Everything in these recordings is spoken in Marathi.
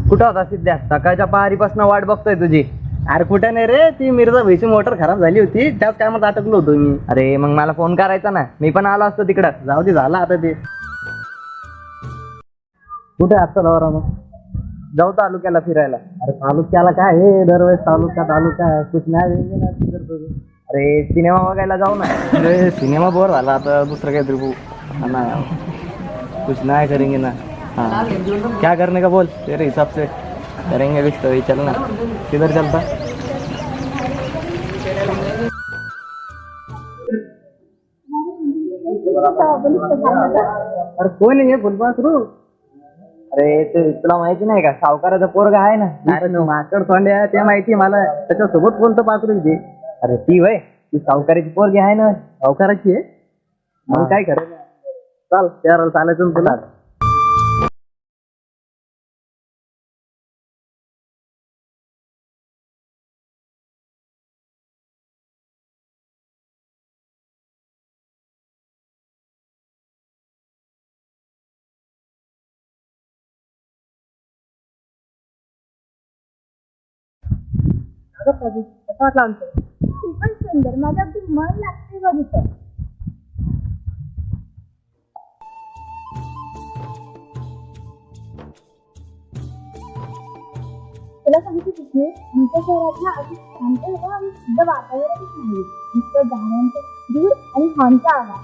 कुठं होता सिद्ध्या? सकाळच्या पहारीपासून वाट बघतोय तुझी. अरे कुठे नाही रे, ती मिर्झा भाईची मोटर खराब झाली होती, त्याच कामात अटकलो होतो मी. अरे मग मला फोन करायचा ना, मी पण आलो असतो तिकडं. जाऊ दे, झाला आता ते. कुठे आजचा दौरा मग? जाऊ तालुक्याला फिरायला. अरे तालुक्याला काय हे, दरवेळेस तालुका कुछ नाही. अरे सिनेमा बघायला जाऊ ना. अरे सिनेमा बोर झाला आता, दुसरं काहीतरी बघू. ना कुछ नाही करेंगे ना. हाँ क्या करने का बोल, तेरे हिसाब से करेंगे कुछ तो. चल ना, किधर चलता? अरे कोण आहे फुलपात्रू? अरे ते तुला माहिती नाही का, सावकाराचा पोरगा आहे ना. अरे माकड तोंड्या, ते माहिती मला. त्याच्यासोबत कोणतं पात्रू ते? अरे ती वय, ती सावकाराची पोरगी आहे ना. सावकाराची आहे मग काय करायचं? चाल त्याला चालायचं तुला. खूपच सुंदर, माझं अगदी मन लागते बघितलं. तुला सांगते विष्णू, आमच्या शहरातला अगदी शांत हवा आणि शुद्ध वातावरणच नाही. नुसतं गाड्यांचं धूर आणि हॉर्नचा आवाज.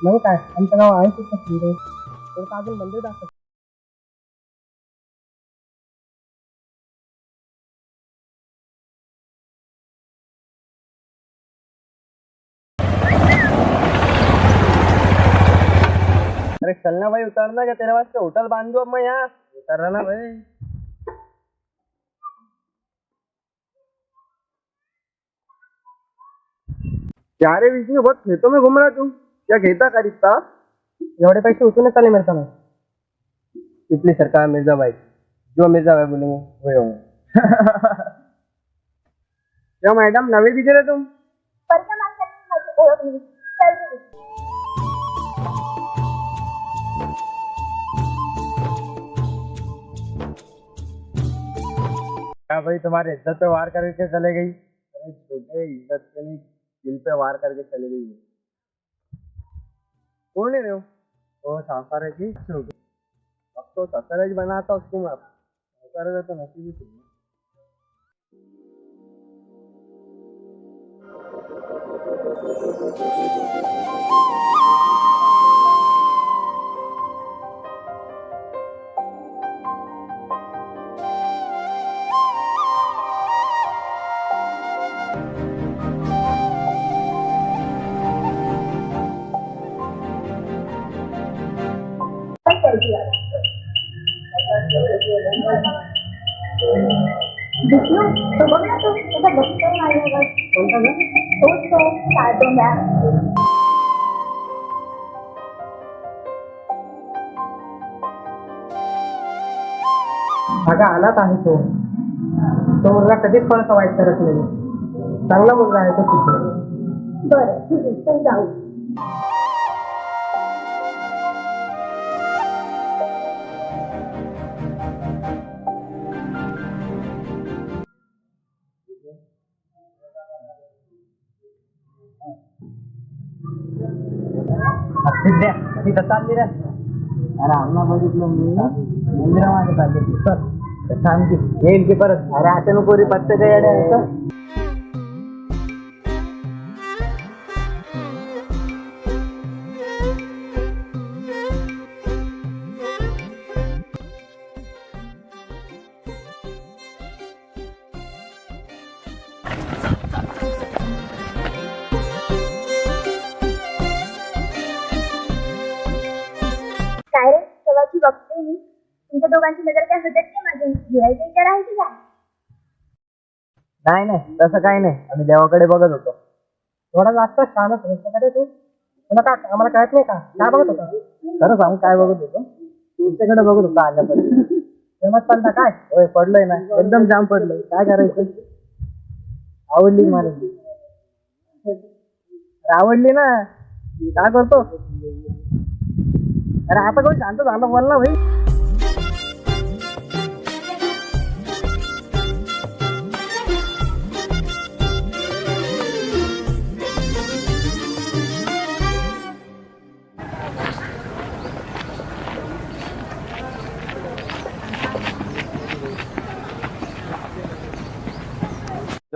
मग काय, आमचं गाव आहे खूप सुंदर. तर अजून मंदिर दाखव. अरे चल ना भाई, उतरना क्या? तेरे वास्ते होटल बांध दो अब मैं यहाँ. उतर रहा ना भाई. क्या रे विष्णु, बहुत खेतों में घूम रहा तू. क्या खेता का रिश्ता? एवढे पैसे उचलून चाले मेरे सामने. इतनी सरकार मिर्जा भाई, जो मिर्जा भाई बोलेंगे वही होंगे. क्या मैडम, नवे दिखे रहे तुम? परक्या माणसांनी माझी ओळख नाही. चल रे. क्या भाई, तुम्हारे इज्जत पे वार करके चले गई? अरे छोटे, इज्जत के नहीं, दिल पे वार करके चले गई. कौन है वो? वो साफार है की अब तो ससुराल बनाता उसको मैं. साफार तो नसीब ही थी. विष्णू, तो बघ ना, तो त्याचा बघतोय माझ्यावर. तोच तो काळतोंड्या. अगं आलाच आहे तो. तो मुलगा कधीच कोणाचा वाईट करत नाही. चांगला मुलगा आहे तो तिथे. बरं ठीक आहे, चल जाऊ. सिद्ध्या तिथं चालली रे. अरे आम्हाला बघितलं मी मंदिरामागे चालले. सांग की येईल की परत. अरे आता नको रे, पत्ते काय येड्या. काय रे, तेव्हाची बघते मी. तुमच्या दोघांची नजर काय होतात की माझी गिरायचा विचार आहे की काय? नाही नाही, तसं काही नाही. आम्ही देवाकडे बघत होतो. थोडा जास्त छानच रे तू. तुला काय आम्हाला कळत नाही का? काय बघत होता? खरं सांग, काय बघत होतो? तुमच्याकडे बघत होता आल्यापर्यंत. फेमस पडला काय? होय पडलोय ना, एकदम जाम पडलोय. काय करायचं? आवडली मला. आवडली ना, काय करतो? अरे आता कोण शांत झालं, बोल ना भाई.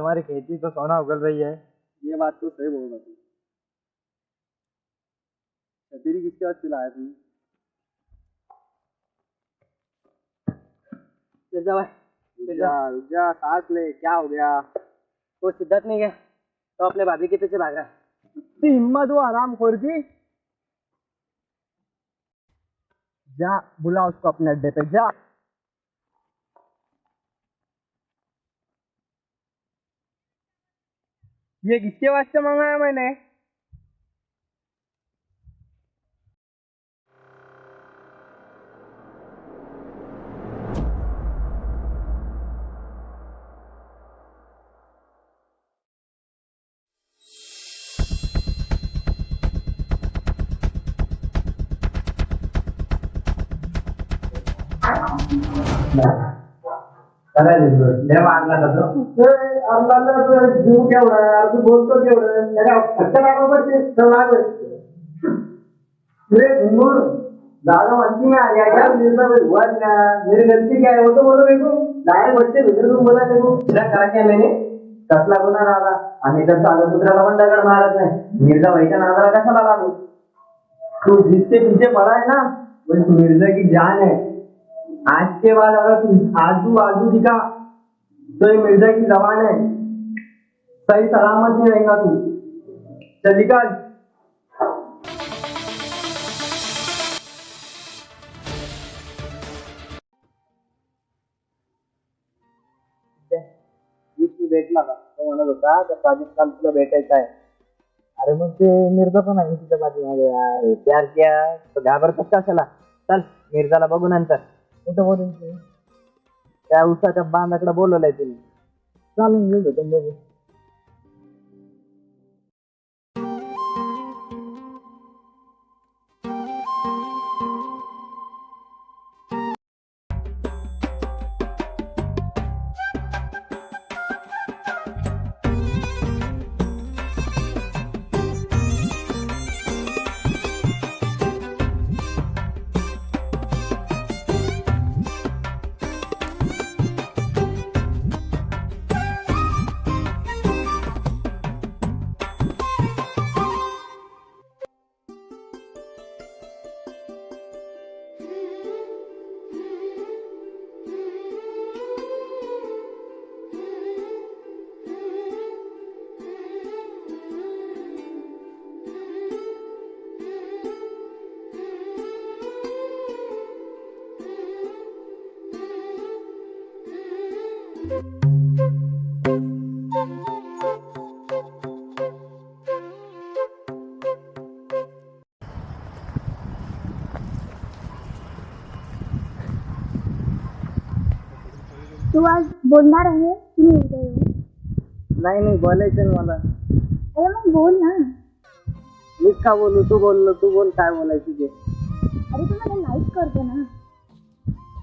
तुम्हारी खेती तो सोना उगल रही है। ये बात तो सही बोल रहा तू। तेरी किसके बाद चिल्लाया तू? मिर्जा भाई, रुक जा, सांस ले, क्या हो गया? वो सिद्धार्थ नहीं गया तो अपने भाभी के पीछे भागा। इतनी हिम्मत हो आराम खोर की? जा बुला उसको अपने अड्डे पे, जा। ये किसके वास्ते मंगाया मैंने? जीव केवढा तू बोलतो केवढं दादा मस्ती में आ गया क्या? मिर्जा भाई हुआ क्या? मेरी गलती क्या है वो तो बोलो मेरे को। डायरेक्ट बच्चे भीतर तुम बोला मेरे को तिला करा क्या मैंने? कसला गुन्हा राहिला आणि तर चालू कुत्र्याला पण दगड मारत नाही। मिर्जा भाईच्या नादाला कशाला लागू? तू जिसके पीछे पड़ा है ना वो इस मिर्जा की जान है। आज के बाद अगर तू आजू आजू दिखा तो ये मिर्जा की जबान है। सही सलामत नहीं रहेगा तू। चल निकल। विष्णू भेटला का? तो म्हणत होता त्या प्राजक्ताला तुला भेटायचं आहे। अरे मग ते मिर्जा पण आहे तिच्या पाठीमागे यार, प्यार किया तो घाबरतोस कशाला? चल मिर्जाला बघू नंतर। कुठं बोलून तू? त्या उसाच्या बांधाकडे बोलवलंय तिने, चालून घेऊ भेटून बघू। तू आज बोलणार आहे की मी उद्या येऊ? नाही बोलायचं ना मला। अरे मग बोल ना। मी का बोलू? तू बोल काय बोलायचं ते। अरे तू मला लाईक करतो ना?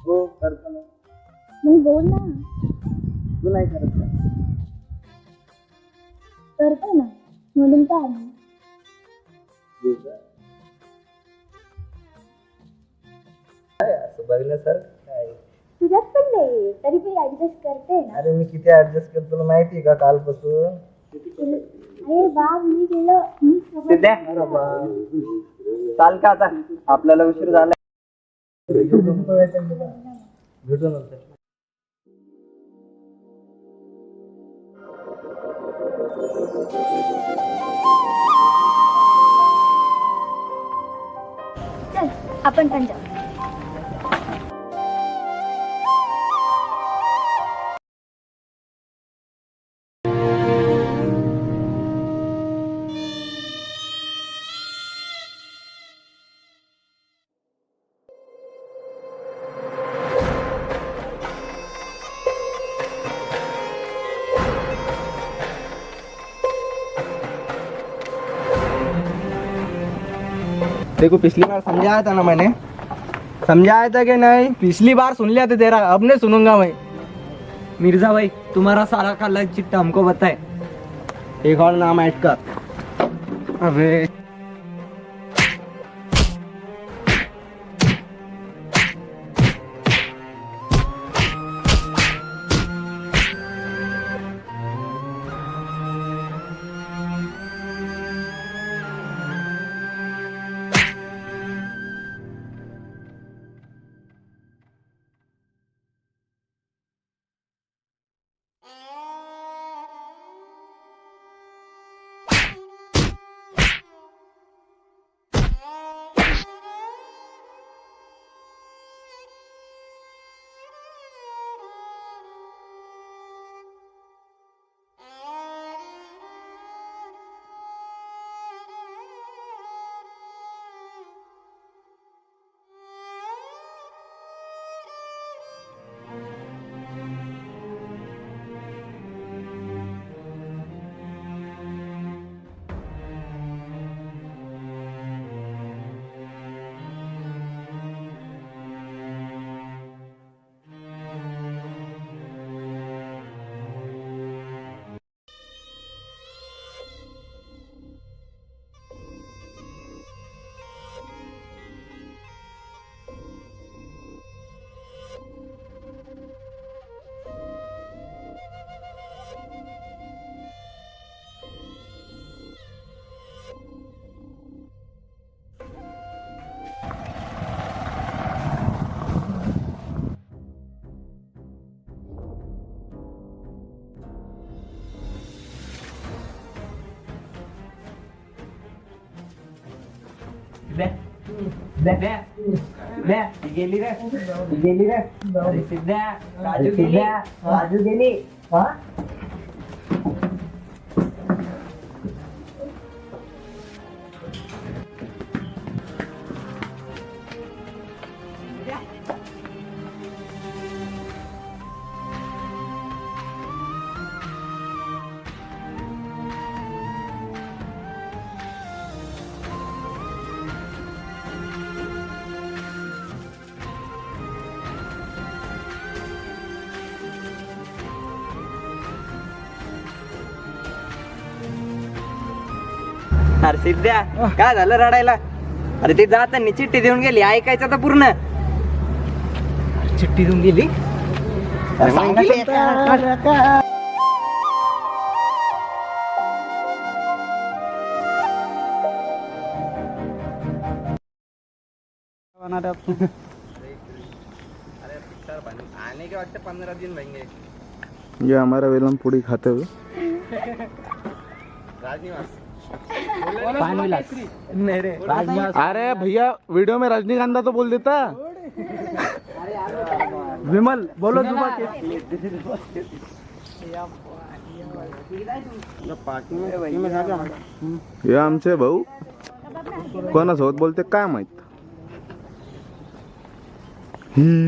हो करतो ना। मग बोल ना। तू नाही करत का? करतो ना, म्हणून काय आहे? असं बघण्यासारखं काय? तुझ्यात पण नाही तरी पण ऍडजस्ट करते ना। अरे मी किती ऍडजस्ट करतो तुला माहिती आहे का कालपासून? अरे बाप मी गेलं मी सिद्ध्या, चाल का आता? आपल्याला उशीर झाला। भेटू नंतर। चल आपण पण जाऊ। देखो पिछली बार समझाया था ना मैंने, समझाया था कि नहीं? पिछली बार सुन लिया था तेरा, अब नहीं सुनूंगा मैं। मिर्जा भाई तुम्हारा सारा का लग चिट्ठा हमको बताए। एक और नाम ऐड कर। अबे गेली रे अरे सिद्ध्या राजू गेली हा अरे सिद्ध्या काय झालं रडायला अरे ते जाताना चिठ्ठी देऊन गेली ऐकायचं तर पूर्ण चिठ्ठी देऊन गेली अरे मग गेली. आने के वाटते 15 दिन रहेंगे ये हमारा वेलम पूरी खाते हुए अरे भैया वीडियो में रजनीकांता तो बोल देता विमल बोलो हे आमचे भाऊ कोणासोबत बोलते काय माहित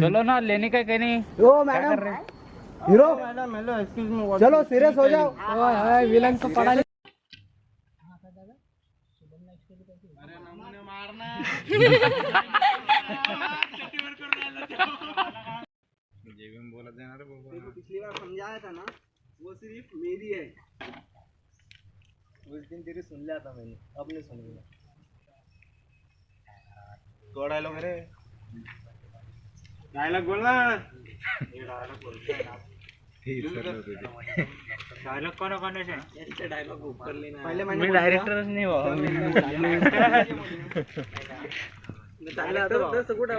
चलो ना लेने का कहीं नहीं ओ मैडम हीरो चलो सीरियस हो जाओ विलन को पढ़ा पिछली बार समझाया था ना वो सिर्फ मेरी है उस दिन तेरी सुन लिया था मैंने अब नहीं सुनूंगा तो डायलॉग रे डायलॉग बोलना डायलॉग कौन कौन से डायलॉग ऊपर लेना पहले मैं डायरेक्टर नहीं हुआ चांगला होता कुठं